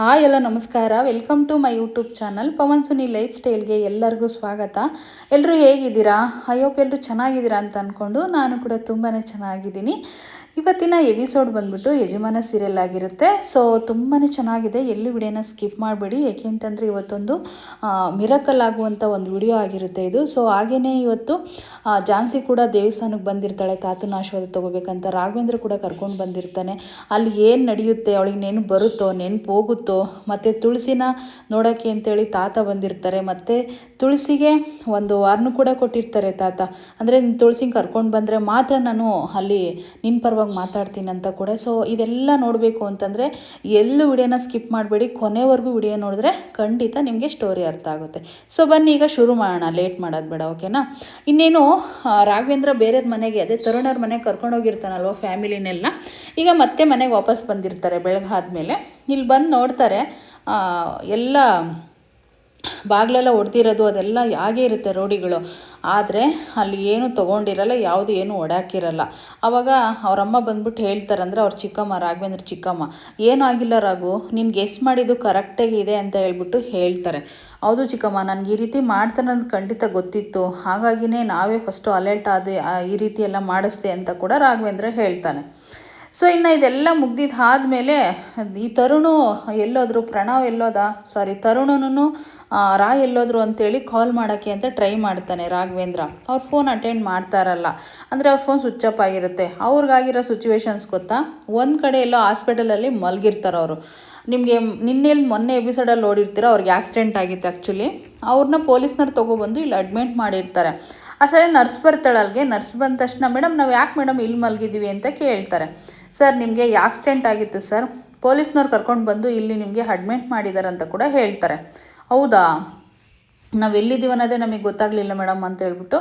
Hi ಎಲ್ಲ ನಮಸ್ಕಾರ. Welcome to my YouTube channel Pavan Suni life ಸ್ಟೈಲ್ಗೆ ಎಲ್ಲರಿಗೂ ಸ್ವಾಗತ. ಎಲ್ಲರೂ ಹೇಗಿದ್ದೀರಾ? ಐ ಹೋಪ್ ಎಲ್ಲರೂ ಚೆನ್ನಾಗಿದ್ದೀರಾ ಅಂತ ಅಂದ್ಕೊಂಡು ನಾನು ಕೂಡ ತುಂಬಾ ಚೆನ್ನಾಗಿದ್ದೀನಿ. ಇವತ್ತಿನ ಎಪಿಸೋಡ್ ಬಂದ್ಬಿಟ್ಟು ಯಜಮಾನ ಸೀರಿಯಲ್ ಆಗಿರುತ್ತೆ. ಸೊ ತುಂಬಾ ಚೆನ್ನಾಗಿದೆ, ಎಲ್ಲಿ ವಿಡಿಯೋನ ಸ್ಕಿಪ್ ಮಾಡಬೇಡಿ. ಏಕೆ ಅಂತಂದರೆ ಇವತ್ತೊಂದು ಮಿರಕಲ್ ಆಗುವಂಥ ಒಂದು ವಿಡಿಯೋ ಆಗಿರುತ್ತೆ ಇದು. ಸೊ ಹಾಗೆಯೇ ಇವತ್ತು ಝಾನ್ಸಿ ಕೂಡ ದೇವಸ್ಥಾನಕ್ಕೆ ಬಂದಿರ್ತಾಳೆ ತಾತನ ಆಶೀರ್ವಾದ ತೊಗೋಬೇಕಂತ. ರಾಘವೇಂದ್ರ ಕೂಡ ಕರ್ಕೊಂಡು ಬಂದಿರ್ತಾನೆ. ಅಲ್ಲಿ ಏನು ನಡೆಯುತ್ತೆ, ಅವಳಿಗೆ ನೆನಪು ಬರುತ್ತೋ ನೆನಪು ಹೋಗುತ್ತೋ, ಮತ್ತು ತುಳಸಿನ ನೋಡೋಕ್ಕೆ ಅಂತೇಳಿ ತಾತ ಬಂದಿರ್ತಾರೆ. ಮತ್ತು ತುಳಸಿಗೆ ಒಂದು ವಾರನೂ ಕೂಡ ಕೊಟ್ಟಿರ್ತಾರೆ ತಾತ. ಅಂದರೆ ತುಳಸಿನ ಕರ್ಕೊಂಡು ಬಂದರೆ ಮಾತ್ರ ನಾನು ಅಲ್ಲಿ ನಿನ್ನ ಪರವಾಗಿ ಮಾತಾಡ್ತೀನಿ ಅಂತ ಕೂಡ. ಸೊ ಇದೆಲ್ಲ ನೋಡಬೇಕು ಅಂತಂದರೆ ಎಲ್ಲೂ ವಿಡಿಯೋನ ಸ್ಕಿಪ್ ಮಾಡಬೇಡಿ, ಕೊನೆವರೆಗೂ ವಿಡಿಯೋ ನೋಡಿದ್ರೆ ಖಂಡಿತ ನಿಮಗೆ ಸ್ಟೋರಿ ಅರ್ಥ ಆಗುತ್ತೆ. ಸೊ ಬನ್ನಿ ಈಗ ಶುರು ಮಾಡೋಣ, ಲೇಟ್ ಮಾಡೋದು ಬೇಡ, ಓಕೆನಾ? ಇನ್ನೇನು ರಾಘವೇಂದ್ರ ಬೇರೆಯವ್ರ ಮನೆಗೆ, ಅದೇ ತರುಣವ್ರ ಮನೆಗೆ ಕರ್ಕೊಂಡೋಗಿರ್ತಾನಲ್ವ ಫ್ಯಾಮಿಲಿನೆಲ್ಲ, ಈಗ ಮತ್ತೆ ಮನೆಗೆ ವಾಪಸ್ ಬಂದಿರ್ತಾರೆ ಬೆಳಗ್ಗೆ ಆದಮೇಲೆ. ಇಲ್ಲಿ ಬಂದು ನೋಡ್ತಾರೆ ಎಲ್ಲ ಬಾಗಿಲೆಲ್ಲ ಹೊಡೆದಿರೋದು ಅದೆಲ್ಲ ಹಾಗೇ ಇರುತ್ತೆ ರೋಡಿಗಳು. ಆದರೆ ಅಲ್ಲಿ ಏನು ತೊಗೊಂಡಿರಲ್ಲ, ಯಾವುದು ಏನು ಒಡಾಕಿರಲ್ಲ. ಆವಾಗ ಅವರಮ್ಮ ಬಂದ್ಬಿಟ್ಟು ಹೇಳ್ತಾರೆ, ಅಂದರೆ ಅವ್ರ ಚಿಕ್ಕಮ್ಮ, ರಾಘವೇಂದ್ರ ಚಿಕ್ಕಮ್ಮ, ಏನೂ ಆಗಿಲ್ಲ ರಾಘು, ನೀನು ಗೆಸ್ ಮಾಡಿದ್ದು ಕರೆಕ್ಟಾಗಿ ಇದೆ ಅಂತ ಹೇಳ್ಬಿಟ್ಟು ಹೇಳ್ತಾರೆ. ಹೌದು ಚಿಕ್ಕಮ್ಮ, ನನಗೆ ಈ ರೀತಿ ಮಾಡ್ತಾನೆ ಅಂತ ಖಂಡಿತ ಗೊತ್ತಿತ್ತು, ಹಾಗಾಗಿನೇ ನಾವೇ ಫಸ್ಟು ಅಲರ್ಟ್ ಆದೆ, ಈ ರೀತಿ ಎಲ್ಲ ಮಾಡಿಸ್ದೆ ಅಂತ ಕೂಡ ರಾಘವೇಂದ್ರ ಹೇಳ್ತಾನೆ. ಸೊ ಇನ್ನು ಇದೆಲ್ಲ ಮುಗ್ದಿದ್ದು ಆದಮೇಲೆ ಈ ತರುಣು ಎಲ್ಲೋದ್ರು, ಪ್ರಣವ್ ಎಲ್ಲೋದ, ತರುಣನು ರಾ ಎಲ್ಲೋದ್ರು ಅಂತೇಳಿ ಕಾಲ್ ಮಾಡೋಕ್ಕೆ ಅಂತ ಟ್ರೈ ಮಾಡ್ತಾನೆ ರಾಘವೇಂದ್ರ. ಅವ್ರ ಫೋನ್ ಅಟೆಂಡ್ ಮಾಡ್ತಾರಲ್ಲ, ಅಂದರೆ ಅವ್ರ ಫೋನ್ ಸ್ವಿಚ್ ಆಫ್ ಆಗಿರುತ್ತೆ. ಅವ್ರಿಗಾಗಿರೋ ಸಿಚುವೇಶನ್ಸ್ ಗೊತ್ತಾ? ಒಂದು ಕಡೆ ಎಲ್ಲೋ ಹಾಸ್ಪಿಟಲಲ್ಲಿ ಮಲಗಿರ್ತಾರೆ ಅವರು. ನಿಮಗೆ ಮೊನ್ನೆ ಎಪಿಸೋಡಲ್ಲಿ ನೋಡಿರ್ತೀರ, ಅವ್ರಿಗೆ ಆಕ್ಸಿಡೆಂಟ್ ಆಗಿತ್ತು ಆ್ಯಕ್ಚುಲಿ. ಅವ್ರನ್ನ ಪೊಲೀಸ್ನವ್ರು ತೊಗೊಬಂದು ಇಲ್ಲಿ ಅಡ್ಮಿಟ್ ಮಾಡಿರ್ತಾರೆ. ಅಷ್ಟೇ ನರ್ಸ್ ಬರ್ತಾಳಲ್ಗೆ, ನರ್ಸ್ ಬಂದ ತಕ್ಷಣ, ಮೇಡಮ್ ನಾವು ಯಾಕೆ ಮೇಡಮ್ ಇಲ್ಲಿ ಮಲಗಿದ್ದೀವಿ ಅಂತ ಕೇಳ್ತಾರೆ. ಸರ್ ನಿಮಗೆ ಆಕ್ಸಿಡೆಂಟ್ ಆಗಿತ್ತು ಸರ್, ಪೊಲೀಸ್ನವ್ರು ಕರ್ಕೊಂಡು ಬಂದು ಇಲ್ಲಿ ನಿಮಗೆ ಅಡ್ಮಿಟ್ ಮಾಡಿದ್ದಾರೆ ಅಂತ ಕೂಡ ಹೇಳ್ತಾರೆ. ಹೌದಾ, ನಾವು ಎಲ್ಲಿದ್ದೀವಿ ಅನ್ನೋದೇ ನಮಗೆ ಗೊತ್ತಾಗಲಿಲ್ಲ ಮೇಡಮ್ ಅಂತ ಹೇಳ್ಬಿಟ್ಟು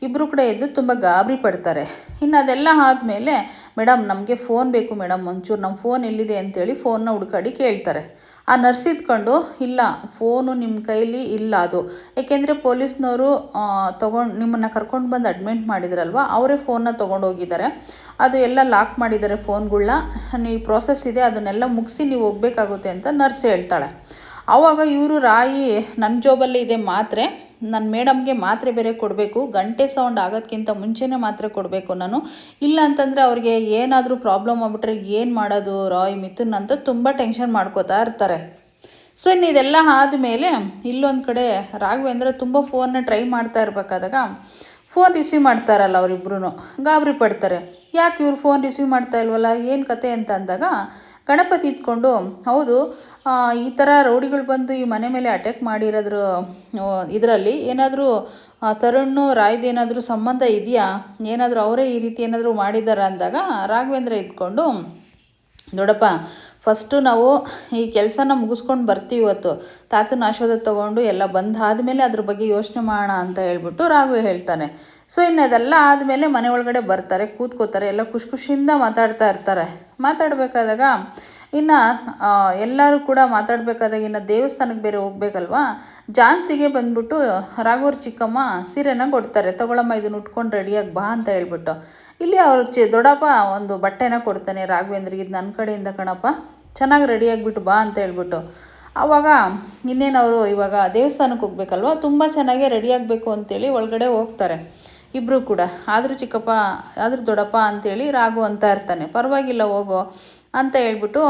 ಇಬ್ಬರು ಕೂಡ ಎದ್ದು ತುಂಬ ಗಾಬರಿ ಪಡ್ತಾರೆ. ಇನ್ನು ಅದೆಲ್ಲ ಆದಮೇಲೆ, ಮೇಡಮ್ ನಮಗೆ ಫೋನ್ ಬೇಕು ಮೇಡಮ್, ಒಂಚೂರು ನಮ್ಮ ಫೋನ್ ಎಲ್ಲಿದೆ ಅಂತೇಳಿ ಫೋನ್ನ ಹುಡ್ಕಾಡಿ ಕೇಳ್ತಾರೆ. ಆ ನರ್ಸ್ ಇದ್ಕೊಂಡು, ಇಲ್ಲ ಫೋನು ನಿಮ್ಮ ಕೈಲಿ ಇಲ್ಲ ಅದು, ಏಕೆಂದರೆ ಪೊಲೀಸ್ನವರು ನಿಮ್ಮನ್ನು ಕರ್ಕೊಂಡು ಬಂದು ಅಡ್ಮಿಟ್ ಮಾಡಿದ್ರಲ್ವ, ಅವರೇ ಫೋನ್ನ ತೊಗೊಂಡೋಗಿದ್ದಾರೆ, ಅದು ಎಲ್ಲ ಲಾಕ್ ಮಾಡಿದ್ದಾರೆ ಫೋನ್ಗಳನ್ನ, ನೀವು ಪ್ರೋಸೆಸ್ ಇದೆ ಅದನ್ನೆಲ್ಲ ಮುಗಿಸಿ ನೀವು ಹೋಗಬೇಕಾಗುತ್ತೆ ಅಂತ ನರ್ಸ್ ಹೇಳ್ತಾಳೆ. ಆವಾಗ ಇವರು ರಾಯಿ, ನನ್ನ ಜಾಬಲ್ಲೇ ಇದೆ ಮಾತ್ರೆ, ನನ್ನ ಮೇಡಮ್ಗೆ ಮಾತ್ರೆ ಬೇರೆ ಕೊಡಬೇಕು, ಗಂಟೆ ಸೌಂಡ್ ಆಗೋದಕ್ಕಿಂತ ಮುಂಚೆನೇ ಮಾತ್ರೆ ಕೊಡಬೇಕು ನಾನು, ಇಲ್ಲ ಅಂತಂದರೆ ಅವ್ರಿಗೆ ಏನಾದರೂ ಪ್ರಾಬ್ಲಮ್ ಆಗ್ಬಿಟ್ರೆ ಏನು ಮಾಡೋದು ರಾಯ್ ಮಿಥುನ್ ಅಂತ ತುಂಬ ಟೆನ್ಷನ್ ಮಾಡ್ಕೋತಾ ಇರ್ತಾರೆ. ಸೊ ಇನ್ನು ಇದೆಲ್ಲ ಆದಮೇಲೆ ಇಲ್ಲೊಂದು ಕಡೆ ರಾಘವೇಂದ್ರ ತುಂಬ ಫೋನ್ನ ಟ್ರೈ ಮಾಡ್ತಾ ಇರಬೇಕಾದಾಗ ಫೋನ್ ರಿಸೀವ್ ಮಾಡ್ತಾರಲ್ಲ ಅವರಿಬ್ರು, ಗಾಬರಿ ಪಡ್ತಾರೆ. ಯಾಕೆ ಇವ್ರು ಫೋನ್ ರಿಸೀವ್ ಮಾಡ್ತಾ ಇಲ್ವಲ್ಲ, ಏನು ಕತೆ ಅಂತ ಅಂದಾಗ ಗಣಪತಿ ಇದ್ಕೊಂಡು, ಹೌದು ಈ ಥರ ರೌಡಿಗಳು ಬಂದು ಈ ಮನೆ ಮೇಲೆ ಅಟ್ಯಾಕ್ ಮಾಡಿರೋದ್ರ ಇದರಲ್ಲಿ ಏನಾದರೂ ತರುಣ್ಣು ರಾಯ್ದೇನಾದರೂ ಸಂಬಂಧ ಇದೆಯಾ, ಏನಾದರೂ ಅವರೇ ಈ ರೀತಿ ಏನಾದರೂ ಮಾಡಿದಾರ ಅಂದಾಗ ರಾಘವೇಂದ್ರ ಇದ್ಕೊಂಡು, ನೋಡಪ್ಪ ಫಸ್ಟು ನಾವು ಈ ಕೆಲಸನ ಮುಗಿಸ್ಕೊಂಡು ಬರ್ತೀವಿ ಇವತ್ತು, ತಾತನ ಆಶೀರ್ವಾದ ತೊಗೊಂಡು ಎಲ್ಲ ಬಂದಾದಮೇಲೆ ಅದ್ರ ಬಗ್ಗೆ ಯೋಚನೆ ಮಾಡೋಣ ಅಂತ ಹೇಳ್ಬಿಟ್ಟು ರಾಘು ಹೇಳ್ತಾನೆ. ಸೊ ಇನ್ನು ಅದೆಲ್ಲ ಆದಮೇಲೆ ಮನೆ ಒಳಗಡೆ ಬರ್ತಾರೆ, ಕೂತ್ಕೋತಾರೆ, ಎಲ್ಲ ಖುಷಿಯಿಂದ ಮಾತಾಡ್ತಾ ಇರ್ತಾರೆ. ಮಾತಾಡಬೇಕಾದಾಗ ಇನ್ನು ಎಲ್ಲರೂ ಕೂಡ ಮಾತಾಡಬೇಕಾದಾಗ ಇನ್ನು ದೇವಸ್ಥಾನಕ್ಕೆ ಬೇರೆ ಹೋಗ್ಬೇಕಲ್ವಾ, ಝಾನ್ಸಿಗೆ ಬಂದ್ಬಿಟ್ಟು ರಾಘವ್ರ ಚಿಕ್ಕಮ್ಮ ಸೀರೆನ ಕೊಡ್ತಾರೆ, ತಗೊಳಮ್ಮ ಇದನ್ನು ಉಟ್ಕೊಂಡು ರೆಡಿಯಾಗಿ ಬಾ ಅಂತ ಹೇಳ್ಬಿಟ್ಟು. ಇಲ್ಲಿ ಅವ್ರ ದೊಡ್ಡಪ್ಪ ಒಂದು ಬಟ್ಟೆನ ಕೊಡ್ತಾನೆ ರಾಘವೇಂದ್ರಿಗೆ, ಇದು ನನ್ನ ಕಡೆಯಿಂದ ಕಣಪ್ಪ, ಚೆನ್ನಾಗಿ ರೆಡಿಯಾಗಿಬಿಟ್ಟು ಬಾ ಅಂತ ಹೇಳ್ಬಿಟ್ಟು. ಆವಾಗ ಇನ್ನೇನು ಅವರು ಇವಾಗ ದೇವಸ್ಥಾನಕ್ಕೆ ಹೋಗ್ಬೇಕಲ್ವ, ತುಂಬ ಚೆನ್ನಾಗೇ ರೆಡಿಯಾಗಬೇಕು ಅಂತೇಳಿ ಒಳಗಡೆ ಹೋಗ್ತಾರೆ ಇಬ್ಬರು ಕೂಡ. ಆದರೂ ಚಿಕ್ಕಪ್ಪ, ಆದರೂ ದೊಡ್ಡಪ್ಪ ಅಂಥೇಳಿ ರಾಘು ಅಂತ ಇರ್ತಾನೆ. ಪರವಾಗಿಲ್ಲ ಹೋಗೋ ಅಂತ ಹೇಳ್ಬಿಟ್ಟು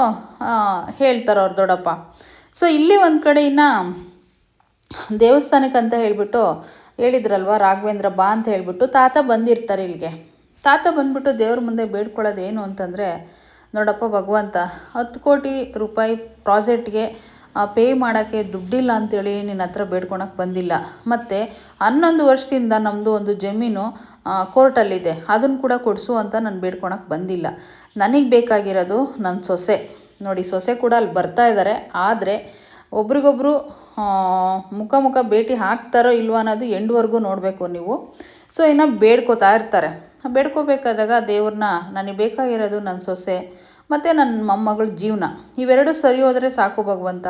ಹೇಳ್ತಾರೆ ಅವ್ರ ದೊಡ್ಡಪ್ಪ. ಸೊ ಇಲ್ಲಿ ಒಂದು ಕಡೆ ಇನ್ನು ದೇವಸ್ಥಾನಕ್ಕೆ ಅಂತ ಹೇಳ್ಬಿಟ್ಟು ಹೇಳಿದ್ರಲ್ವ ರಾಘವೇಂದ್ರ ಬಾ ಅಂತ ಹೇಳ್ಬಿಟ್ಟು, ತಾತ ಬಂದಿರ್ತಾರೆ ಇಲ್ಲಿಗೆ. ತಾತ ಬಂದ್ಬಿಟ್ಟು ದೇವ್ರ ಮುಂದೆ ಬೇಡ್ಕೊಳ್ಳೋದು ಏನು ಅಂತಂದರೆ, ನೋಡಪ್ಪ ಭಗವಂತ, 10 ಕೋಟಿ ರೂಪಾಯಿ ಪ್ರಾಜೆಕ್ಟ್ಗೆ ಪೇ ಮಾಡೋಕ್ಕೆ ದುಡ್ಡಿಲ್ಲ ಅಂಥೇಳಿ ನಿನ್ನ ಹತ್ರ ಬೇಡ್ಕೊಳಕ್ಕೆ ಬಂದಿಲ್ಲ, ಮತ್ತು 11 ವರ್ಷದಿಂದ ನಮ್ಮದು ಒಂದು ಜಮೀನು ಕೋರ್ಟಲ್ಲಿದೆ, ಅದನ್ನು ಕೂಡ ಕೊಡಿಸು ಅಂತ ನಾನು ಬೇಡ್ಕೊಳಕ್ಕೆ ಬಂದಿಲ್ಲ. ನನಗೆ ಬೇಕಾಗಿರೋದು ನನ್ನ ಸೊಸೆ. ನೋಡಿ, ಸೊಸೆ ಕೂಡ ಅಲ್ಲಿ ಬರ್ತಾ ಇದ್ದಾರೆ, ಆದರೆ ಒಬ್ರಿಗೊಬ್ಬರು ಮುಖ ಭೇಟಿ ಹಾಕ್ತಾರೋ ಇಲ್ವೋ ಅನ್ನೋದು ಎಂಡ್ವರೆಗೂ ನೋಡಬೇಕು ನೀವು. ಸೊ ಇನ್ನು ಬೇಡ್ಕೋತಾ ಇರ್ತಾರೆ. ಬೇಡ್ಕೋಬೇಕಾದಾಗ ದೇವ್ರನ್ನ, ನನಗೆ ಬೇಕಾಗಿರೋದು ನನ್ನ ಸೊಸೆ ಮತ್ತು ನನ್ನ ಮೊಮ್ಮಗಳ ಜೀವನ, ಇವೆರಡು ಸರಿ ಹೋದರೆ ಸಾಕು ಭಗವಂತ,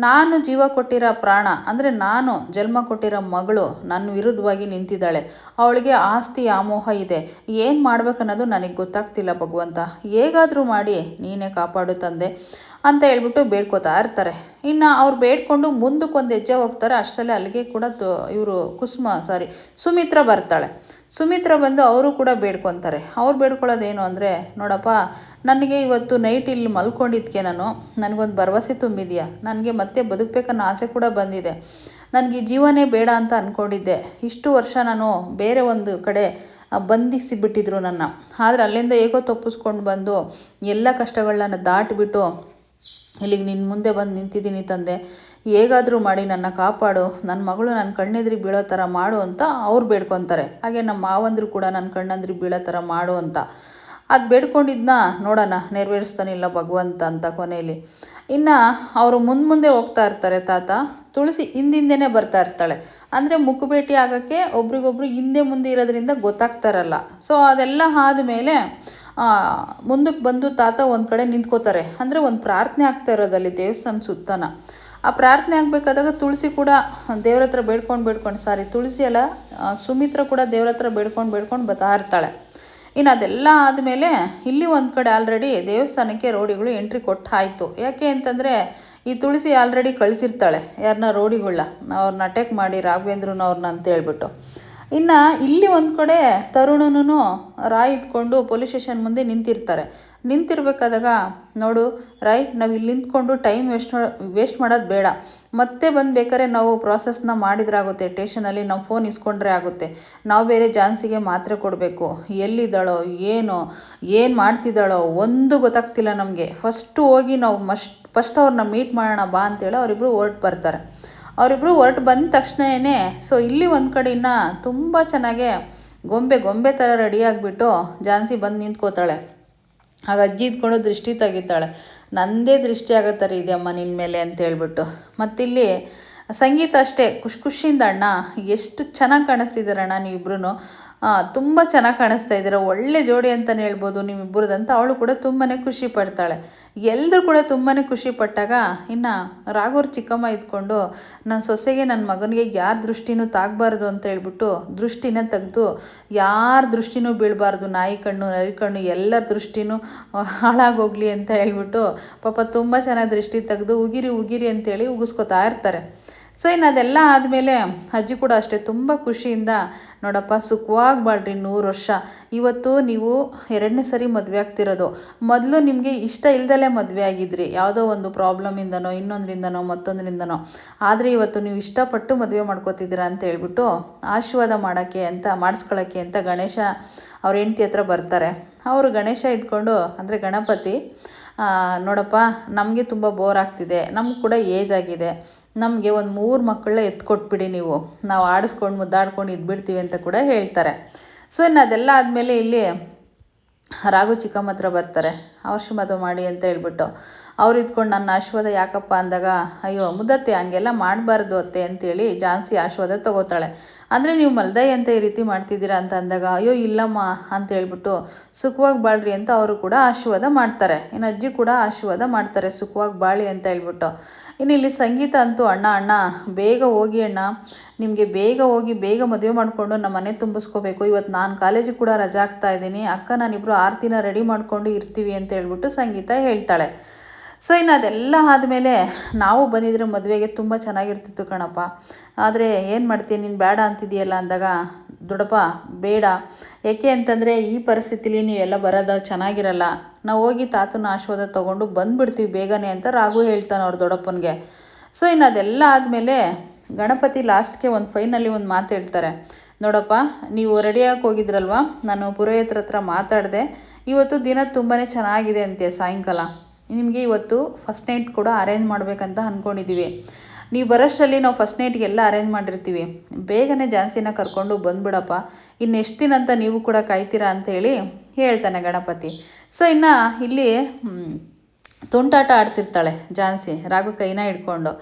ನಾನು ಜೀವ ಕೊಟ್ಟಿರೋ ಪ್ರಾಣ ಅಂದರೆ ನಾನು ಜನ್ಮ ಕೊಟ್ಟಿರೋ ಮಗಳು ನನ್ನ ವಿರುದ್ಧವಾಗಿ ನಿಂತಿದ್ದಾಳೆ, ಅವಳಿಗೆ ಆಸ್ತಿ ವ್ಯಾಮೋಹ ಇದೆ, ಏನು ಮಾಡ್ಬೇಕನ್ನೋದು ನನಗೆ ಗೊತ್ತಾಗ್ತಿಲ್ಲ ಭಗವಂತ, ಹೇಗಾದರೂ ಮಾಡಿ ನೀನೇ ಕಾಪಾಡು ತಂದೆ ಅಂತ ಹೇಳ್ಬಿಟ್ಟು ಬೇಡ್ಕೋತಾ ಇರ್ತಾರೆ. ಇನ್ನು ಅವ್ರು ಬೇಡ್ಕೊಂಡು ಮುಂದಕ್ಕೆ ಒಂದು ಹೆಜ್ಜೆ ಹೋಗ್ತಾರೆ. ಅಷ್ಟರಲ್ಲೇ ಅಲ್ಲಿಗೆ ಕೂಡ ಇವರು ಸುಮಿತ್ರ ಬರ್ತಾಳೆ. ಸುಮಿತ್ರ ಬಂದು ಅವರು ಕೂಡ ಬೇಡ್ಕೊತಾರೆ. ಅವ್ರು ಬೇಡ್ಕೊಳ್ಳೋದೇನು ಅಂದರೆ, ನೋಡಪ್ಪ, ನನಗೆ ಇವತ್ತು ನೈಟ್ ಇಲ್ಲಿ ಮಲ್ಕೊಂಡಿದ್ದಕ್ಕೆ ನನಗೊಂದು ಭರವಸೆ ತುಂಬಿದೆಯಾ, ನನಗೆ ಮತ್ತೆ ಬದುಕಬೇಕನ್ನೋ ಆಸೆ ಕೂಡ ಬಂದಿದೆ, ನನಗೆ ಈ ಜೀವನೇ ಬೇಡ ಅಂತ ಅಂದ್ಕೊಂಡಿದ್ದೆ. ಇಷ್ಟು ವರ್ಷ ನಾನು ಬೇರೆ ಒಂದು ಕಡೆ ಬಂಧಿಸಿಬಿಟ್ಟಿದ್ರು ನನ್ನ, ಆದರೆ ಅಲ್ಲಿಂದ ಹೇಗೋ ತಪ್ಪಿಸ್ಕೊಂಡು ಬಂದು ಎಲ್ಲ ಕಷ್ಟಗಳನ್ನ ದಾಟಿಬಿಟ್ಟು ಇಲ್ಲಿಗೆ ನಿನ್ನ ಮುಂದೆ ಬಂದು ನಿಂತಿದ್ದೀನಿ ತಂದೆ, ಹೇಗಾದರೂ ಮಾಡಿ ನನ್ನ ಕಾಪಾಡು, ನನ್ನ ಮಗಳು ನನ್ನ ಕಣ್ಣೆದ್ರಿಗೆ ಬೀಳೋ ಥರ ಮಾಡು ಅಂತ ಅವ್ರು ಬೇಡ್ಕೊತಾರೆ. ಹಾಗೆ ನಮ್ಮ ಮಾವಂದರು ಕೂಡ ನನ್ನ ಕಣ್ಣೆದ್ರಿಗೆ ಬೀಳೋ ಥರ ಮಾಡು ಅಂತ ಅದು ಬೇಡ್ಕೊಂಡಿದ್ದನ್ನ ನೋಡೋಣ ನೆರವೇರಿಸ್ತಾನಿಲ್ಲ ಭಗವಂತ ಅಂತ ಕೊನೆಯಲ್ಲಿ. ಇನ್ನು ಅವರು ಮುಂದೆ ಹೋಗ್ತಾ ಇರ್ತಾರೆ. ತಾತ ತುಳಸಿ ಹಿಂದಿಂದೇ ಬರ್ತಾ ಇರ್ತಾಳೆ. ಅಂದರೆ ಮುಖಭೇಟಿ ಆಗೋಕ್ಕೆ ಒಬ್ರಿಗೊಬ್ರು ಹಿಂದೆ ಮುಂದೆ ಇರೋದ್ರಿಂದ ಗೊತ್ತಾಗ್ತಾರಲ್ಲ. ಸೊ ಅದೆಲ್ಲ ಆದಮೇಲೆ ಮುಂದಕ್ಕೆ ಬಂದು ತಾತ ಒಂದು ಕಡೆ ನಿಂತ್ಕೋತಾರೆ. ಅಂದರೆ ಒಂದು ಪ್ರಾರ್ಥನೆ ಆಗ್ತಾ ಇರೋದಲ್ಲಿ ದೇವಸ್ಥಾನ ಸುತ್ತನ. ಆ ಪ್ರಾರ್ಥನೆ ಆಗಬೇಕಾದಾಗ ತುಳಸಿ ಕೂಡ ದೇವ್ರ ಹತ್ರ ತುಳಸಿ ಅಲ್ಲ, ಸುಮಿತ್ರ ಕೂಡ ದೇವ್ರ ಹತ್ರ ಬೇಡ್ಕೊಂಡು ಬರ್ತಾ ಇರ್ತಾಳೆ. ಇನ್ನು ಅದೆಲ್ಲ ಆದಮೇಲೆ ಇಲ್ಲಿ ಒಂದು ಕಡೆ ಆಲ್ರೆಡಿ ದೇವಸ್ಥಾನಕ್ಕೆ ರೋಡಿಗಳು ಎಂಟ್ರಿ ಕೊಟ್ಟಾಯಿತು. ಯಾಕೆ ಅಂತಂದರೆ ಈ ತುಳಸಿ ಆಲ್ರೆಡಿ ಕಳಿಸಿರ್ತಾಳೆ ಯಾರನ್ನ ರೋಡಿಗಳನ್ನ, ಅವ್ರನ್ನ ಅಟ್ಯಾಕ್ ಮಾಡಿ ರಾಘವೇಂದ್ರನವ್ರನ್ನ ಅಂತ ಹೇಳ್ಬಿಟ್ಟು. ಇನ್ನು ಇಲ್ಲಿ ಒಂದು ಕಡೆ ತರುಣನೂ ರಾಯ್ ಇದ್ಕೊಂಡು ಪೊಲೀಸ್ ಸ್ಟೇಷನ್ ಮುಂದೆ ನಿಂತಿರ್ಬೇಕಾದಾಗ, ನೋಡು ರಾಯ್, ನಾವು ಇಲ್ಲಿ ನಿಂತ್ಕೊಂಡು ಟೈಮ್ ವೇಸ್ಟ್ ಮಾಡೋದು ಬೇಡ, ಮತ್ತೆ ಬಂದು ಬೇಕಾದ್ರೆ ನಾವು ಪ್ರಾಸೆಸ್ನ ಮಾಡಿದ್ರಾಗುತ್ತೆ, ಸ್ಟೇಷನಲ್ಲಿ ನಾವು ಫೋನ್ ಇಸ್ಕೊಂಡ್ರೆ ಆಗುತ್ತೆ, ನಾವು ಬೇರೆ ಝಾನ್ಸಿಗೆ ಮಾತ್ರೆ ಕೊಡಬೇಕು, ಎಲ್ಲಿದ್ದಾಳೋ ಏನು ಮಾಡ್ತಿದ್ದಾಳೋ ಒಂದು ಗೊತ್ತಾಗ್ತಿಲ್ಲ ನಮಗೆ, ಫಸ್ಟು ಹೋಗಿ ನಾವು ಫಸ್ಟ್ ಅವ್ರನ್ನ ಮೀಟ್ ಮಾಡೋಣ ಬಾ ಅಂತೇಳಿ ಅವರಿಬ್ಬರು ಬರ್ತಾರೆ. ಅವರಿಬ್ಬರು ಬಂದ ತಕ್ಷಣವೇ ಸೊ ಇಲ್ಲಿ ಒಂದು ಕಡೆ ಇನ್ನು ತುಂಬ ಚೆನ್ನಾಗೆ ಗೊಂಬೆ ಥರ ರೆಡಿಯಾಗಿಬಿಟ್ಟು ಝಾನ್ಸಿ ಬಂದು ನಿಂತ್ಕೋತಾಳೆ. ಆಗ ಅಜ್ಜಿ ಇದ್ಕೊಂಡು ದೃಷ್ಟಿ ತೆಗಿತಾಳೆ. ನಂದೇ ದೃಷ್ಟಿ ಆಗತ್ತಾರೆ ಇದೆಯಮ್ಮ ನಿನ್ನ ಮೇಲೆ ಅಂತ ಹೇಳ್ಬಿಟ್ಟು. ಮತ್ತಿಲ್ಲಿ ಸಂಗೀತ ಅಷ್ಟೇ ಖುಷಿಯಿಂದ, ಅಣ್ಣ ಎಷ್ಟು ಚೆನ್ನಾಗಿ ಕಾಣಿಸ್ತಿದ್ದೀರಣ್ಣ ನೀವಿಬ್ರು, ತುಂಬ ಚೆನ್ನಾಗಿ ಕಾಣಿಸ್ತಾ ಇದ್ದೀರ, ಒಳ್ಳೆ ಜೋಡಿ ಅಂತಲೇ ಹೇಳ್ಬೋದು ನಿಮ್ಮಿಬ್ಬರದಂತ ಅವಳು ಕೂಡ ತುಂಬಾ ಖುಷಿ ಪಡ್ತಾಳೆ. ಎಲ್ಲರೂ ಕೂಡ ತುಂಬಾ ಖುಷಿ ಪಟ್ಟಾಗ ಇನ್ನು ರಾಘವ್ರ ಚಿಕ್ಕಮ್ಮ ಇದ್ಕೊಂಡು, ನನ್ನ ಸೊಸೆಗೆ ನನ್ನ ಮಗನಿಗೆ ಯಾರ ದೃಷ್ಟಿನೂ ತಾಗಬಾರ್ದು ಅಂತ ಹೇಳ್ಬಿಟ್ಟು ದೃಷ್ಟಿನ ತೆಗೆದು, ಯಾರ ದೃಷ್ಟಿನೂ ಬೀಳಬಾರ್ದು, ನಾಯಿ ಕಣ್ಣು ನರಿ ಕಣ್ಣು ಎಲ್ಲರ ದೃಷ್ಟಿನೂ ಹಾಳಾಗೋಗ್ಲಿ ಅಂತ ಹೇಳ್ಬಿಟ್ಟು ಪಾಪ ತುಂಬ ಚೆನ್ನಾಗಿ ದೃಷ್ಟಿ ತೆಗೆದು ಉಗಿರಿ ಅಂತೇಳಿ ಉಗಿಸ್ಕೊತಾ ಇರ್ತಾರೆ. ಸೊ ಇನ್ನು ಅದೆಲ್ಲ ಆದಮೇಲೆ ಅಜ್ಜಿ ಕೂಡ ಅಷ್ಟೇ ತುಂಬ ಖುಷಿಯಿಂದ, ನೋಡಪ್ಪ ಸುಖವಾಗಿ ಬಾಳ್ರಿ 100 ವರ್ಷ, ಇವತ್ತು ನೀವು 2ನೇ ಸರಿ ಮದುವೆ ಆಗ್ತಿರೋದು, ಮೊದಲು ನಿಮಗೆ ಇಷ್ಟ ಇಲ್ದಲೇ ಮದುವೆ ಆಗಿದ್ರಿ, ಯಾವುದೋ ಒಂದು ಪ್ರಾಬ್ಲಮಿಂದನೋ ಇನ್ನೊಂದರಿಂದನೋ ಮತ್ತೊಂದರಿಂದನೋ, ಆದರೆ ಇವತ್ತು ನೀವು ಇಷ್ಟಪಟ್ಟು ಮದುವೆ ಮಾಡ್ಕೋತಿದ್ದೀರಾ ಅಂತ ಹೇಳ್ಬಿಟ್ಟು ಆಶೀರ್ವಾದ ಮಾಡಿಸ್ಕೊಳ್ಳೋಕ್ಕೆ ಅಂತ ಗಣೇಶ ಅವ್ರ ಹೆಂಡತಿ ಹತ್ರ ಬರ್ತಾರೆ. ಅವರು ಗಣೇಶ ಇದ್ಕೊಂಡು, ಅಂದರೆ ಗಣಪತಿ, ನೋಡಪ್ಪ ನಮಗೆ ತುಂಬ ಬೋರ್ ಆಗ್ತಿದೆ, ನಮ್ಗೆ ಕೂಡ ಏಜ್ ಆಗಿದೆ, ನಮಗೆ ಒಂದು 3 ಮಕ್ಕಳನ್ನ ಎತ್ಕೊಟ್ಬಿಡಿ, ನಾವು ಆಡಿಸ್ಕೊಂಡು ಮುದ್ದಾಡ್ಕೊಂಡು ಇದ್ಬಿಡ್ತೀವಿ ಅಂತ ಕೂಡ ಹೇಳ್ತಾರೆ. ಸೊ ಇನ್ನು ಅದೆಲ್ಲ ಆದಮೇಲೆ ಇಲ್ಲಿ ರಾಘು ಚಿಕ್ಕಮ್ಮ ಹತ್ರ ಬರ್ತಾರೆ, ಆಶೀರ್ವಾದ ಮಾಡಿ ಅಂತ ಹೇಳ್ಬಿಟ್ಟು. ಅವ್ರು ಇದ್ಕೊಂಡು ನನ್ನ ಆಶೀರ್ವಾದ ಯಾಕಪ್ಪ ಅಂದಾಗ, ಅಯ್ಯೋ ಮುದ್ದತ್ತೆ ಹಂಗೆಲ್ಲ ಮಾಡಬಾರ್ದು ಅತ್ತೆ ಅಂತೇಳಿ ಝಾನ್ಸಿ ಆಶೀರ್ವಾದ ತಗೋತಾಳೆ. ಅಂದರೆ ನೀವು ಮಲ್ದಾಯಿ ಅಂತ ಈ ರೀತಿ ಮಾಡ್ತಿದ್ದೀರಾ ಅಂತ ಅಂದಾಗ, ಅಯ್ಯೋ ಇಲ್ಲಮ್ಮ ಅಂತ ಹೇಳ್ಬಿಟ್ಟು ಸುಖವಾಗಿ ಬಾಳ್ರಿ ಅಂತ ಅವರು ಕೂಡ ಆಶೀರ್ವಾದ ಮಾಡ್ತಾರೆ. ಇನ್ನು ಅಜ್ಜಿ ಕೂಡ ಆಶೀರ್ವಾದ ಮಾಡ್ತಾರೆ ಸುಖವಾಗಿ ಬಾಳಿ ಅಂತ ಹೇಳ್ಬಿಟ್ಟು. ಇನ್ನು ಇಲ್ಲಿ ಸಂಗೀತ ಅಂತೂ, ಅಣ್ಣ ಬೇಗ ಹೋಗಿ ಅಣ್ಣ, ನಿಮಗೆ ಬೇಗ ಮದುವೆ ಮಾಡಿಕೊಂಡು ನಮ್ಮ ಮನೆ ತುಂಬಿಸ್ಕೋಬೇಕು, ಇವತ್ತು ನಾನು ಕಾಲೇಜಿಗೆ ಕೂಡ ರಜಾ ಆಗ್ತಾ ಇದ್ದೀನಿ, ಅಕ್ಕ ನಾನಿಬ್ಬರು ಆರತಿನ ರೆಡಿ ಮಾಡಿಕೊಂಡು ಇರ್ತೀವಿ ಅಂತ ಹೇಳ್ಬಿಟ್ಟು ಸಂಗೀತ ಹೇಳ್ತಾಳೆ. ಸೊ ಇನ್ನು ಅದೆಲ್ಲ ಆದಮೇಲೆ, ನಾವು ಬಂದಿದ್ರೆ ಮದುವೆಗೆ ತುಂಬ ಚೆನ್ನಾಗಿರ್ತಿತ್ತು ಕಣಪ್ಪ, ಆದರೆ ಏನು ಮಾಡ್ತೀನಿ ನೀನು ಬೇಡ ಅಂತಿದೆಯಲ್ಲ ಅಂದಾಗ, ದೊಡ್ಡಪ್ಪ ಬೇಡ, ಯಾಕೆ ಅಂತಂದರೆ ಈ ಪರಿಸ್ಥಿತಿಲಿ ನೀವೆಲ್ಲ ಬರೋದು ಚೆನ್ನಾಗಿರಲ್ಲ, ನಾವು ಹೋಗಿ ತಾತನ ಆಶೀರ್ವಾದ ತೊಗೊಂಡು ಬಂದುಬಿಡ್ತೀವಿ ಬೇಗನೆ ಅಂತ ರಾಘು ಹೇಳ್ತಾನೆ ಅವ್ರ ದೊಡ್ಡಪ್ಪನಿಗೆ. ಸೊ ಇನ್ನು ಅದೆಲ್ಲ ಆದಮೇಲೆ ಗಣಪತಿ ಲಾಸ್ಟ್ಗೆ ಫೈನಲಿ ಒಂದು ಮಾತು ಹೇಳ್ತಾರೆ, ನೋಡಪ್ಪ ನೀವು ರೆಡಿಯಾಗಿ ಹೋಗಿದ್ರಲ್ವ, ನಾನು ಪುರೋಹಿತರ ಹತ್ರ ಮಾತಾಡಿದೆ, ಇವತ್ತು ದಿನ ತುಂಬಾ ಚೆನ್ನಾಗಿದೆ ಅಂತೆ, ಸಾಯಂಕಾಲ ನಿಮಗೆ ಇವತ್ತು ಫಸ್ಟ್ ನೈಟ್ ಕೂಡ ಅರೇಂಜ್ ಮಾಡಬೇಕಂತ ಅಂದ್ಕೊಂಡಿದ್ದೀವಿ, ನೀವು ಬರೋಷ್ಟರಲ್ಲಿ ನಾವು ಫಸ್ಟ್ ನೈಟ್ಗೆ ಎಲ್ಲ ಅರೇಂಜ್ ಮಾಡಿರ್ತೀವಿ, ಬೇಗನೆ ಝಾನ್ಸಿನ ಕರ್ಕೊಂಡು ಬಂದುಬಿಡಪ್ಪ, ಇನ್ನೆಷ್ಟು ದಿನ ಅಂತ ನೀವು ಕೂಡ ಕಾಯ್ತೀರಾ ಅಂತೇಳಿ ಹೇಳ್ತಾನೆ ಗಣಪತಿ. ಸೊ ಇನ್ನು ಇಲ್ಲಿ ತುಂಟಾಟ ಆಡ್ತಿರ್ತಾಳೆ ಝಾನ್ಸಿ, ರಾಘು ಕೈನ ಹಿಡ್ಕೊಂಡು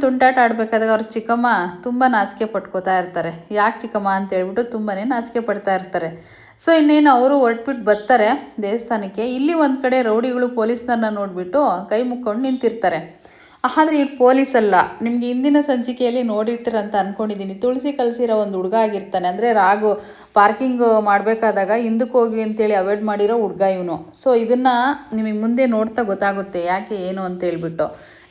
ತುಂಟಾಟ ಆಡಬೇಕಾದಾಗ ಅವ್ರ ಚಿಕ್ಕಮ್ಮ ತುಂಬ ನಾಚಿಕೆ ಪಟ್ಕೋತಾ ಇರ್ತಾರೆ. ಯಾಕೆ ಚಿಕ್ಕಮ್ಮ ಅಂತ ಹೇಳ್ಬಿಟ್ಟು ತುಂಬಾ ನಾಚಿಕೆ ಪಡ್ತಾ ಇರ್ತಾರೆ. ಸೊ ಇನ್ನೇನು ಅವರು ಹೊರಟ್ಬಿಟ್ಟು ಬರ್ತಾರೆ ದೇವಸ್ಥಾನಕ್ಕೆ. ಇಲ್ಲಿ ಒಂದು ಕಡೆ ರೌಡಿಗಳು ಪೊಲೀಸ್ನವ್ರನ್ನ ನೋಡಿಬಿಟ್ಟು ಕೈ ಮುಕ್ಕೊಂಡು ನಿಂತಿರ್ತಾರೆ. ಆದರೆ ಇವ್ರು ಪೊಲೀಸ್ ಅಲ್ಲ. ನಿಮ್ಗೆ ಹಿಂದಿನ ಸಂಚಿಕೆಯಲ್ಲಿ ನೋಡಿರ್ತೀರ ಅಂತ ಅಂದ್ಕೊಂಡಿದ್ದೀನಿ. ತುಳಸಿ ಕಲಿಸಿರೋ ಒಂದು ಹುಡುಗ ಆಗಿರ್ತಾನೆ. ಅಂದರೆ ರಾಘು ಪಾರ್ಕಿಂಗ್ ಮಾಡಬೇಕಾದಾಗ ಹಿಂದಕ್ಕೆ ಹೋಗಿ ಅಂತೇಳಿ ಅವಾಯ್ಡ್ ಮಾಡಿರೋ ಹುಡುಗ ಇವನು. ಸೊ ಇದನ್ನು ನಿಮಗೆ ಮುಂದೆ ನೋಡ್ತಾ ಗೊತ್ತಾಗುತ್ತೆ ಯಾಕೆ ಏನು ಅಂತ ಹೇಳ್ಬಿಟ್ಟು.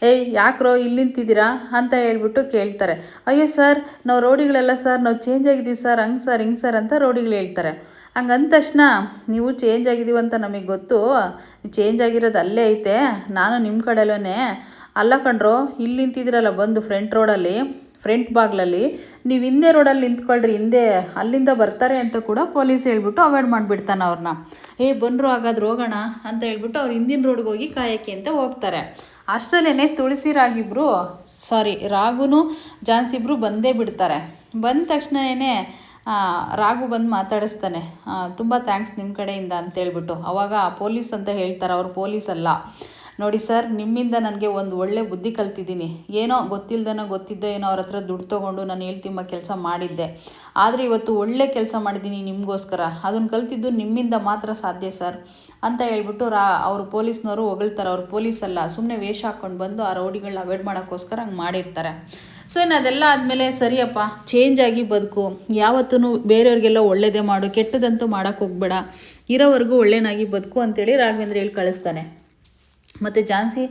ಏಯ್ ಯಾಕ್ರೋ ಇಲ್ಲಿ ನಿಂತಿದ್ದೀರಾ ಅಂತ ಹೇಳ್ಬಿಟ್ಟು ಕೇಳ್ತಾರೆ. ಅಯ್ಯೋ ಸರ್ ನಾವು ರೋಡಿಗಳೆಲ್ಲ ಸರ್ ನಾವು ಚೇಂಜ್ ಆಗಿದ್ದೀವಿ ಸರ್, ಹಂಗೆ ಸರ್ ಹಿಂಗೆ ಸರ್ ಅಂತ ರೋಡಿಗಳು ಹೇಳ್ತಾರೆ. ಹಂಗೆ ಅಂದ ತಕ್ಷಣ ನೀವು ಚೇಂಜ್ ಆಗಿದ್ದೀವಿ ಅಂತ ನಮಗೆ ಗೊತ್ತು, ಚೇಂಜ್ ಆಗಿರೋದು ಅಲ್ಲೇ ಐತೆ, ನಾನು ನಿಮ್ಮ ಕಡೆಲೇ ಅಲ್ಲ ಕಣ್ರೋ, ಇಲ್ಲಿ ನಿಂತಿದ್ದೀರಲ್ಲ ಬಂದು ಫ್ರಂಟ್ ಬಾಗ್ಲಲ್ಲಿ ನೀವು ಹಿಂದೆ ರೋಡಲ್ಲಿ ನಿಂತ್ಕೊಳ್ರಿ, ಹಿಂದೆ ಅಲ್ಲಿಂದ ಬರ್ತಾರೆ ಅಂತ ಕೂಡ ಪೊಲೀಸ್ ಹೇಳ್ಬಿಟ್ಟು ಅವಾಯ್ಡ್ ಮಾಡಿಬಿಡ್ತಾನೆ ಅವ್ರನ್ನ. ಬಂದರು ಹಾಗಾದ್ರೆ ಹೋಗೋಣ ಅಂತ ಹೇಳ್ಬಿಟ್ಟು ಅವ್ರು ಹಿಂದಿನ ರೋಡ್ಗೆ ಹೋಗಿ ಕಾಯೋಕ್ಕೆ ಅಂತ ಹೋಗ್ತಾರೆ. ಅಷ್ಟರಲ್ಲೇ ತುಳಸಿ ರಾಘುನು ಜಾನ್ಸಿ ಇಬ್ಬರು ಬಂದೇ ಬಿಡ್ತಾರೆ. ಬಂದ ತಕ್ಷಣವೇ ರಾಘು ಬಂದು ಮಾತಾಡಿಸ್ತಾನೆ, ತುಂಬ ಥ್ಯಾಂಕ್ಸ್ ನಿಮ್ಮ ಕಡೆಯಿಂದ ಅಂತೇಳ್ಬಿಟ್ಟು. ಅವಾಗ ಪೊಲೀಸ್ ಅಂತ ಹೇಳ್ತಾರೆ, ಅವ್ರು ಪೊಲೀಸ್ ಅಲ್ಲ. ನೋಡಿ ಸರ್, ನಿಮ್ಮಿಂದ ನನಗೆ ಒಂದು ಒಳ್ಳೆ ಬುದ್ಧಿ ಕಲ್ತಿದ್ದೀನಿ. ಏನೋ ಗೊತ್ತಿದ್ದೋ ಏನೋ ಅವ್ರ ಹತ್ರ ದುಡ್ಡು ತೊಗೊಂಡು ನಾನು ಹೇಳ್ತಿಮ್ಮ ಕೆಲಸ ಮಾಡಿದ್ದೆ. ಆದರೆ ಇವತ್ತು ಒಳ್ಳೆ ಕೆಲಸ ಮಾಡಿದ್ದೀನಿ ನಿಮಗೋಸ್ಕರ. ಅದನ್ನು ಕಲ್ತಿದ್ದು ನಿಮ್ಮಿಂದ ಮಾತ್ರ ಸಾಧ್ಯ ಸರ್ ಅಂತ ಹೇಳ್ಬಿಟ್ಟು ಅವರು ಪೊಲೀಸ್ನವರು ಹೊಗಳ್ತಾರೆ. ಅವ್ರು ಪೊಲೀಸ್ ಅಲ್ಲ, ಸುಮ್ಮನೆ ವೇಷ ಹಾಕ್ಕೊಂಡು ಬಂದು ಆ ರೌಡಿಗಳನ್ನ ಅವಾಯ್ಡ್ ಮಾಡೋಕ್ಕೋಸ್ಕರ ಹಂಗೆ ಮಾಡಿರ್ತಾರೆ. ಸೊ ಇನ್ನು ಅದೆಲ್ಲ ಆದಮೇಲೆ ಸರಿಯಪ್ಪ, ಚೇಂಜ್ ಆಗಿ ಬದುಕು, ಯಾವತ್ತೂ ಬೇರೆಯವ್ರಿಗೆಲ್ಲ ಒಳ್ಳೇದೇ ಮಾಡು, ಕೆಟ್ಟದಂತೂ ಮಾಡೋಕ್ಕೆ ಹೋಗಬೇಡ, ಇರೋವರೆಗೂ ಒಳ್ಳೆಯನಾಗಿ ಬದುಕು ಅಂತೇಳಿ ರಾಘವೇಂದ್ರ ಹೇಳಿ ಕಳಿಸ್ತಾನೆ. ಮತ್ತು ಜಾನ್ಸಿ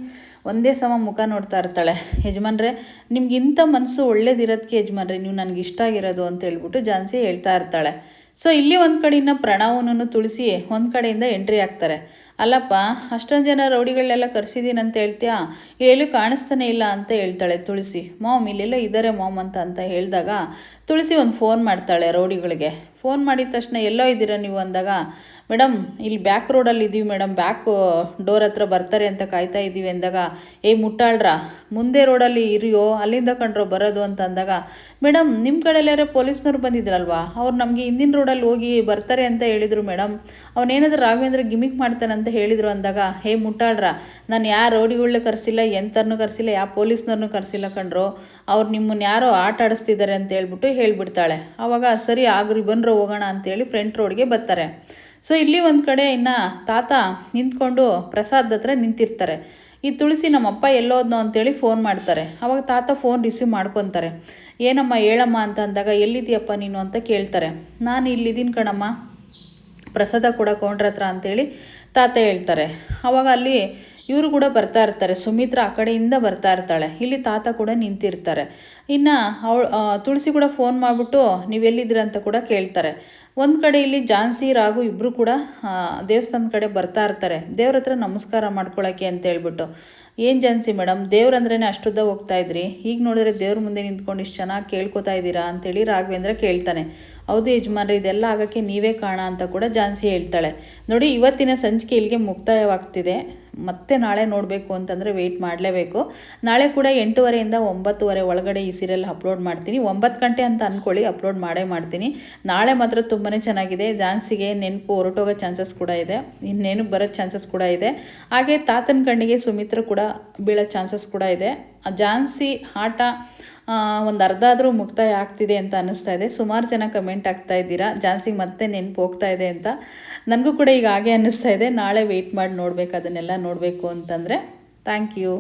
ಒಂದೇ ಸಮ ಮುಖ ನೋಡ್ತಾ ಇರ್ತಾಳೆ. ಯಜಮಾನ್ರೆ ನಿಮ್ಗಿಂತ ಮನಸ್ಸು ಒಳ್ಳೇದಿರೋದಕ್ಕೆ ಯಜಮಾನ್ರೆ ನೀವು ನನಗೆ ಇಷ್ಟ ಆಗಿರೋದು ಅಂತ ಹೇಳ್ಬಿಟ್ಟು ಜಾನ್ಸಿ ಹೇಳ್ತಾ ಇರ್ತಾಳೆ. ಸೊ ಇಲ್ಲಿ ಒಂದು ಕಡೆಯಿಂದ ಪ್ರಣವನನ್ನು ತುಳಸಿ ಒಂದು ಕಡೆಯಿಂದ ಎಂಟ್ರಿ ಆಗ್ತಾರೆ. ಅಲ್ಲಪ್ಪ, ಅಷ್ಟೊಂದು ಜನ ರೌಡಿಗಳನ್ನೆಲ್ಲ ಕರೆಸಿದ್ದೀನಿ ಅಂತ ಹೇಳ್ತೀಯಾ, ಎಲ್ಲೂ ಕಾಣಿಸ್ತಾನೆ ಇಲ್ಲ ಅಂತ ಹೇಳ್ತಾಳೆ ತುಳಸಿ. ಮಾಮ್ ಇಲ್ಲೆಲ್ಲ ಇದ್ದಾರೆ ಮಾಮ್ ಅಂತ ಹೇಳಿದಾಗ ತುಳಸಿ ಒಂದು ಫೋನ್ ಮಾಡ್ತಾಳೆ ರೌಡಿಗಳಿಗೆ. ಫೋನ್ ಮಾಡಿದ ತಕ್ಷಣ ಎಲ್ಲೋ ಇದ್ದೀರಾ ನೀವು ಅಂದಾಗ, ಮೇಡಮ್ ಇಲ್ಲಿ ಬ್ಯಾಕ್ ರೋಡಲ್ಲಿ ಇದ್ದೀವಿ ಮೇಡಮ್, ಬ್ಯಾಕ್ ಡೋರ್ ಹತ್ರ ಬರ್ತಾರೆ ಅಂತ ಕಾಯ್ತಾ ಇದ್ದೀವಿ ಅಂದಾಗ, ಮುಟ್ಟಾಳ್ರ ಮುಂದೆ ರೋಡಲ್ಲಿ ಇರಿಯೋ, ಅಲ್ಲಿಂದ ಕಂಡ್ರೋ ಬರೋದು ಅಂತ ಅಂದಾಗ, ಮೇಡಮ್ ನಿಮ್ಮ ಕಡೆಯಲ್ಲಾರೆ ಪೊಲೀಸ್ನವ್ರು ಬಂದಿದ್ರಲ್ವಾ, ಅವ್ರು ನಮಗೆ ಹಿಂದಿನ ರೋಡಲ್ಲಿ ಹೋಗಿ ಬರ್ತಾರೆ ಅಂತ ಹೇಳಿದರು ಮೇಡಮ್, ಅವನೇನಾದರೂ ರಾಘವೇಂದ್ರ ಗಿಮಿಕ್ ಮಾಡ್ತಾನಂತ ಹೇಳಿದರು ಅಂದಾಗ, ಮುಟ್ಟಾಳ್ರ ನಾನು ಯಾವ ರೌಡಿಗಳನ್ನ ಕರೆಸಿಲ್ಲ, ಎಂಥರನ್ನೂ ಕರೆಸಿಲ್ಲ, ಯಾವ ಪೊಲೀಸ್ನವ್ರನ್ನೂ ಕರೆಸಿಲ್ಲ ಕಂಡ್ರೋ, ಅವ್ರು ನಿಮ್ಮನ್ನು ಯಾರೋ ಆಟ ಆಡಿಸ್ತಿದ್ದಾರೆ ಅಂತ ಹೇಳ್ಬಿಡ್ತಾಳೆ. ಆವಾಗ ಸರಿ ಆಗ್ರಿ ಬಂದರು ಹೋಗೋಣ ಅಂತೇಳಿ ಫ್ರಂಟ್ ರೋಡ್ಗೆ ಬರ್ತಾರೆ. ಸೊ ಇಲ್ಲಿ ಒಂದು ಕಡೆ ಇನ್ನು ತಾತ ನಿಂತ್ಕೊಂಡು ಪ್ರಸಾದ್ ಹತ್ರ ನಿಂತಿರ್ತಾರೆ. ಈ ತುಳಸಿ ನಮ್ಮಪ್ಪ ಎಲ್ಲೋದ್ನೋ ಅಂತೇಳಿ ಫೋನ್ ಮಾಡ್ತಾರೆ. ಆವಾಗ ತಾತ ಫೋನ್ ರಿಸೀವ್ ಮಾಡ್ಕೊತಾರೆ. ಏನಮ್ಮ ಹೇಳಮ್ಮ ಅಂತ ಅಂದಾಗ, ಎಲ್ಲಿದ್ದೀಯಪ್ಪ ನೀನು ಅಂತ ಕೇಳ್ತಾರೆ. ನಾನು ಇಲ್ಲಿದ್ದೀನಿ ಕಣಮ್ಮ, ಪ್ರಸಾದ ಕೂಡ ಕೌಂಡ್ರ ಹತ್ರ ಅಂತೇಳಿ ತಾತ ಹೇಳ್ತಾರೆ. ಆವಾಗ ಅಲ್ಲಿ ಇವರು ಕೂಡ ಬರ್ತಾ ಇರ್ತಾರೆ. ಸುಮಿತ್ರಾ ಆ ಕಡೆಯಿಂದ ಬರ್ತಾ ಇರ್ತಾಳೆ. ಇಲ್ಲಿ ತಾತ ಕೂಡ ನಿಂತಿರ್ತಾರೆ. ಇನ್ನು ತುಳಸಿ ಕೂಡ ಫೋನ್ ಮಾಡಿಬಿಟ್ಟು ನೀವೆಲ್ಲಿದ್ದೀರ ಅಂತ ಕೂಡ ಕೇಳ್ತಾರೆ. ಒಂದು ಕಡೆ ಇಲ್ಲಿ ಜಾನ್ಸಿ ರಾಘು ಇಬ್ಬರು ಕೂಡ ದೇವಸ್ಥಾನದ ಕಡೆ ಬರ್ತಾ ಇರ್ತಾರೆ, ದೇವ್ರ ಹತ್ರ ನಮಸ್ಕಾರ ಮಾಡ್ಕೊಳ್ಳೋಕ್ಕೆ ಅಂತ ಹೇಳ್ಬಿಟ್ಟು. ಏನು ಜಾನ್ಸಿ ಮೇಡಮ್, ದೇವ್ರಂದ್ರೇ ಅಷ್ಟುದ್ದ ಹೋಗ್ತಾ ಇದ್ರಿ, ಈಗ ನೋಡಿದ್ರೆ ದೇವ್ರ ಮುಂದೆ ನಿಂತ್ಕೊಂಡು ಇಷ್ಟು ಚೆನ್ನಾಗಿ ಕೇಳ್ಕೊತಾ ಇದ್ದೀರಾ ಅಂತೇಳಿ ರಾಘವೇಂದ್ರ ಕೇಳ್ತಾನೆ. ಹೌದು ಯಜಮಾನ್ರೆ, ಇದೆಲ್ಲ ಆಗೋಕ್ಕೆ ನೀವೇ ಕಾರಣ ಅಂತ ಕೂಡ ಜಾನ್ಸಿ ಹೇಳ್ತಾಳೆ. ನೋಡಿ, ಇವತ್ತಿನ ಸಂಚಿಕೆ ಇಲ್ಲಿಗೆ ಮುಕ್ತಾಯವಾಗ್ತಿದೆ. ಮತ್ತೆ ನಾಳೆ ನೋಡಬೇಕು ಅಂತಂದರೆ ವೆಯ್ಟ್ ಮಾಡಲೇಬೇಕು. ನಾಳೆ ಕೂಡ 8:30 9:00 ಒಳಗಡೆ ಈ ಸೀರಿಯಲ್ ಅಪ್ಲೋಡ್ ಮಾಡ್ತೀನಿ. 9 ಗಂಟೆ ಅಂತ ಅಂದ್ಕೊಳ್ಳಿ, ಅಪ್ಲೋಡ್ ಮಾಡ್ತೀನಿ. ನಾಳೆ ಮಾತ್ರ ತುಂಬಾ ಚೆನ್ನಾಗಿದೆ. ಜಾನ್ಸಿಗೆ ನೆನಪು ಹೊರಟೋಗೋ ಚಾನ್ಸಸ್ ಕೂಡ ಇದೆ, ಇನ್ನೇನು ಬರೋ ಚಾನ್ಸಸ್ ಕೂಡ ಇದೆ. ಹಾಗೆ ತಾತನ ಕಣ್ಣಿಗೆ ಸುಮಿತ್ರ ಕೂಡ ಬೀಳೋ ಚಾನ್ಸಸ್ ಕೂಡ ಇದೆ. ಜಾನ್ಸಿ ಆಟ ಒಂದು ಅರ್ಧ ಆದರೂ ಮುಕ್ತಾಯ ಆಗ್ತಿದೆ ಅಂತ ಅನ್ನಿಸ್ತಾ ಇದೆ. ಸುಮಾರು ಜನ ಕಮೆಂಟ್ ಆಗ್ತಾ ಇದ್ದೀರಾ ಜಾನ್ಸಿಗೆ ಮತ್ತೆ ನೆನಪು ಹೋಗ್ತಾ ಇದೆ ಅಂತ. ನನಗೂ ಕೂಡ ಈಗ ಹಾಗೆ ಅನ್ನಿಸ್ತಾ ಇದೆ. ನಾಳೆ ವೆಯ್ಟ್ ಮಾಡಿ ನೋಡಬೇಕು, ಅದನ್ನೆಲ್ಲ ನೋಡಬೇಕು ಅಂತಂದರೆ. Thank you.